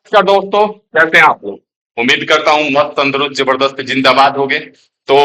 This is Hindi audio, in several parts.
नमस्कार दोस्तों, कैसे हैं आप लोग। उम्मीद करता हूँ मस्त तंदुरुस्त जबरदस्त जिंदाबाद होगे। तो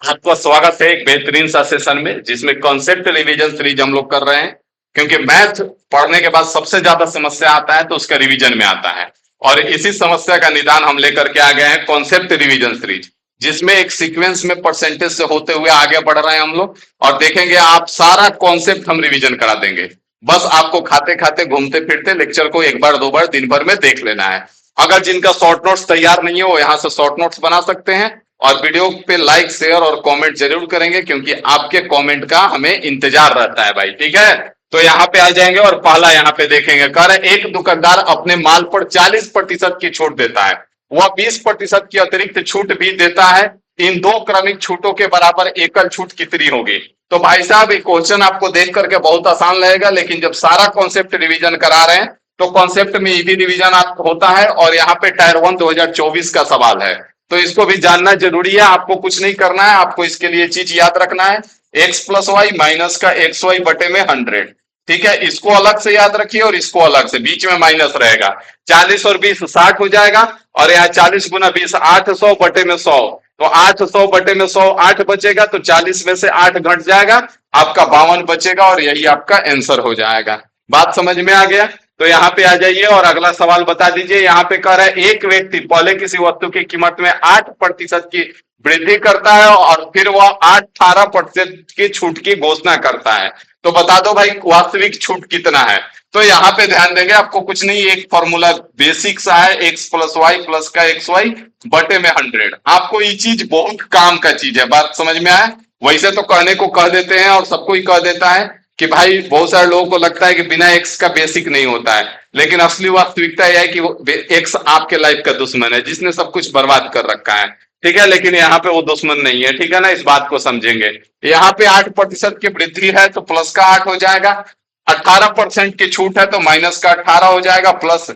आपका स्वागत है एक बेहतरीन सा सेशन में जिसमें कॉन्सेप्ट रिवीजन सीरीज हम लोग कर रहे हैं। क्योंकि मैथ पढ़ने के बाद सबसे ज्यादा समस्या आता है तो उसका रिवीजन में आता है। और इसी समस्या का निदान हम लेकर के आ गए हैं कॉन्सेप्ट रिवीजन सीरीज, जिसमें एक सीक्वेंस में परसेंटेज से होते हुए आगे बढ़ रहे हैं हम लोग। और देखेंगे आप सारा कॉन्सेप्ट हम रिवीजन करा देंगे। बस आपको खाते खाते घूमते फिरते लेक्चर को एक बार दो बार दिन भर में देख लेना है। अगर जिनका शॉर्ट नोट्स तैयार नहीं है वो यहाँ से शॉर्ट नोट्स बना सकते हैं। और वीडियो पे लाइक शेयर और कमेंट जरूर करेंगे क्योंकि आपके कमेंट का हमें इंतजार रहता है भाई, ठीक है। तो यहाँ पे आ जाएंगे और पहला यहाँ पे देखेंगे, कह रहे एक दुकानदार अपने माल पर 40% की छूट देता है, वह 20% की अतिरिक्त छूट भी देता है। इन दो क्रमिक छूटों के बराबर एकल छूट कितनी होगी। तो भाई साहब ये क्वेश्चन आपको देख करके बहुत आसान लगेगा, लेकिन जब सारा कॉन्सेप्ट रिवीजन करा रहे हैं तो कॉन्सेप्ट में इजी रिवीजन होता है। और यहाँ पे टायर 1 2024 का सवाल है, तो इसको भी जानना जरूरी है। आपको कुछ नहीं करना है, आपको इसके लिए चीज याद रखना है, एक्स प्लस वाई माइनस का एक्स वाई बटे में 100। ठीक है, इसको अलग से याद रखिए और इसको अलग से, बीच में माइनस रहेगा। 40 और 20 60 हो जाएगा। और यहाँ 40 गुना 20 800 बटे में 100। तो 800 बटे में 100 8 बचेगा, तो 40 में से 8 घट जाएगा, आपका 52 बचेगा और यही आपका आंसर हो जाएगा। बात समझ में आ गया। तो यहाँ पे आ जाइए और अगला सवाल बता दीजिए। यहाँ पे कह रहा है एक व्यक्ति पहले किसी वस्तु की कीमत में 8% की वृद्धि करता है और फिर वह 18% की छूट की घोषणा करता है। तो बता दो भाई वास्तविक छूट कितना है। तो यहाँ पे ध्यान देंगे, आपको कुछ नहीं, एक फॉर्मूला बेसिक सा है, एक्स प्लस वाई प्लस का एक्स वाई बटे में 100। आपको ये चीज बहुत काम का चीज है। बात समझ में आया। वैसे तो कहने को कह देते हैं और सबको ही कह देता है कि भाई, बहुत सारे लोगों को लगता है कि बिना एक्स का बेसिक नहीं होता है, लेकिन असली वास्तविकता यह है कि एक्स आपके लाइफ का दुश्मन है जिसने सब कुछ बर्बाद कर रखा है। ठीक है, लेकिन यहाँ पे वो दुश्मन नहीं है, ठीक है ना, इस बात को समझेंगे। यहाँ पे 8% की वृद्धि है तो प्लस का 8 हो जाएगा। 18% की छूट है तो माइनस का 18 हो जाएगा, प्लस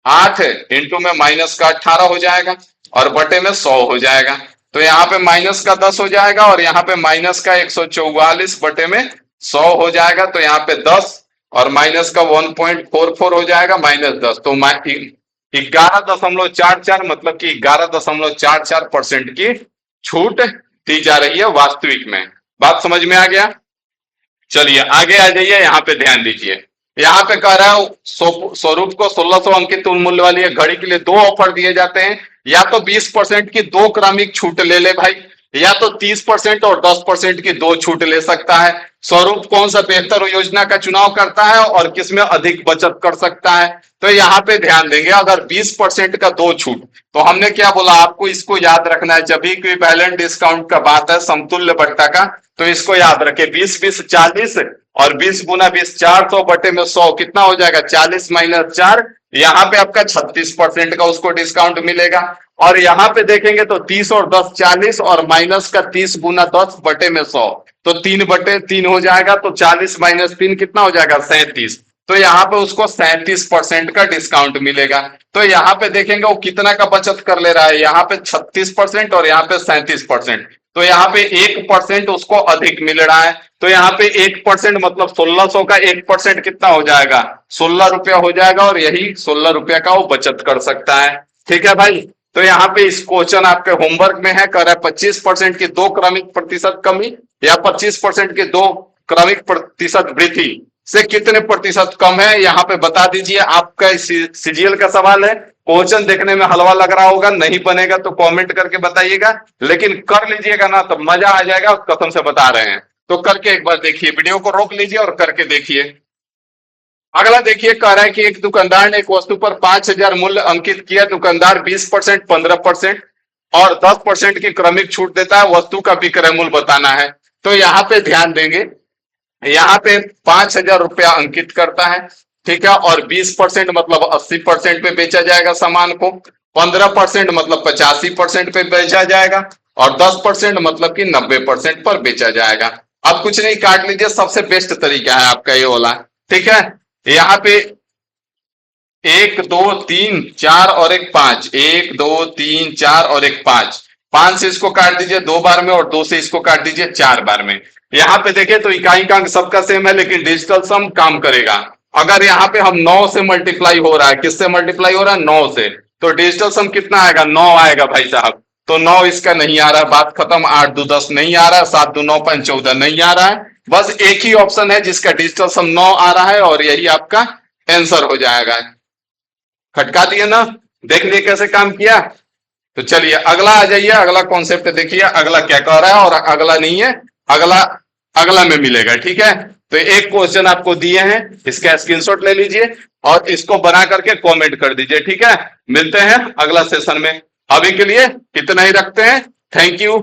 8 इंटू में माइनस का 18 हो जाएगा और बटे में 100 हो जाएगा। तो यहाँ पे माइनस का 10 हो जाएगा और यहाँ पे माइनस का 144 बटे में 100 हो जाएगा। तो यहाँ पे 10 और माइनस का 1.44 हो जाएगा, -10। तो 11.44 मतलब कि 11.44% की छूट दी जा रही है वास्तविक में। बात समझ में आ गया। चलिए आगे आ जाइए, यहाँ पे ध्यान दीजिए। यहाँ पे कह रहा है स्वरूप को 1600 अंकित मूल्य वाली घड़ी के लिए दो ऑफर दिए जाते हैं। या तो 20% की दो क्रमिक छूट ले ले भाई, या तो 30% और 10% की दो छूट ले सकता है। स्वरूप कौन सा बेहतर योजना का चुनाव करता है और किसमें अधिक बचत कर सकता है। तो यहाँ पे ध्यान देंगे, अगर 20% का दो छूट, तो हमने क्या बोला आपको, इसको याद रखना है। जब भी इक्विवेलेंट डिस्काउंट का बात है, समतुल्य बट्टा का, तो इसको याद रखे 20 20 40 और 20 गुना 20 400 बटे में 100 कितना हो जाएगा, 40 माइनस 4। यहाँ पे आपका 36% का उसको डिस्काउंट मिलेगा। और यहाँ पे देखेंगे तो 30 और 10 40 और माइनस का 30 गुना 10 बटे में 100, तो 3 बटे 3 हो जाएगा। तो 40 माइनस 3 कितना हो जाएगा, 37। तो यहाँ पे उसको 37% का डिस्काउंट मिलेगा। तो यहाँ पे देखेंगे वो कितना का बचत कर ले रहा है, यहाँ पे 36% और यहाँ पे 37%। तो यहाँ पे 1% उसको अधिक मिल रहा है। तो यहाँ पे 1% मतलब 1600 का 1% कितना हो जाएगा, 16 रुपया हो जाएगा और यही 16 रुपया का वो बचत कर सकता है। ठीक है भाई। तो यहाँ पे इस क्वेश्चन आपके होमवर्क में है, कर रहा है 25% की दो क्रमिक प्रतिशत कमी या 25% की दो क्रमिक प्रतिशत वृद्धि से कितने प्रतिशत कम है, यहाँ पे बता दीजिए। आपका सीजीएल का सवाल है। क्वेश्चन देखने में हलवा लग रहा होगा, नहीं बनेगा तो कमेंट करके बताइएगा, लेकिन कर लीजिएगा ना तो मजा आ जाएगा, कसम से बता रहे हैं। तो करके एक बार देखिए, वीडियो को रोक लीजिए और करके देखिए। अगला देखिए, कह रहा है कि एक दुकानदार ने एक वस्तु पर 5000 मूल्य अंकित किया। दुकानदार 20% 15% और 10% की क्रमिक छूट देता है। वस्तु का विक्रय मूल्य बताना है। तो यहाँ पे ध्यान देंगे, यहाँ पे 5000 रुपया अंकित करता है, ठीक है। और 20% मतलब 80% पे बेचा जाएगा सामान को, 15% मतलब 85% पे बेचा जाएगा और 10% मतलब कि 90% पर बेचा जाएगा। अब कुछ नहीं, काट लीजिए, सबसे बेस्ट तरीका है आपका ये वाला। ठीक है, यहाँ पे 1 2 3 4 और एक 5, 1 2 3 4 और एक 5, 5 से इसको काट दीजिए 2 बार में और 2 से इसको काट दीजिए 4 बार में। यहाँ पे देखें तो इकाई का अंक सबका सेम है, लेकिन डिजिटल सम काम करेगा। अगर यहाँ पे हम 9 से मल्टीप्लाई हो रहा है, किससे मल्टीप्लाई हो रहा है? 9 से, तो डिजिटल सम कितना आएगा? 9 आएगा भाई साहब। तो 9 इसका नहीं आ रहा है, बात खत्म। 8 2 10 नहीं आ रहा है, 7 2 9 5 14 नहीं आ रहा है। बस एक ही ऑप्शन है जिसका डिजिटल सम 9 आ रहा है और यही आपका आंसर हो जाएगा। खटका दिए ना? देख लिए कैसे काम किया? तो चलिए अगला आ जाइए, अगला कॉन्सेप्ट देखिए, अगला क्या कह रहा है। और अगला नहीं है, अगला अगला में मिलेगा, ठीक है। तो एक क्वेश्चन आपको दिए हैं, इसका स्क्रीनशॉट ले लीजिए और इसको बना करके कमेंट कर दीजिए, ठीक है। मिलते हैं अगला सेशन में, अभी के लिए इतना ही रखते हैं। Thank you.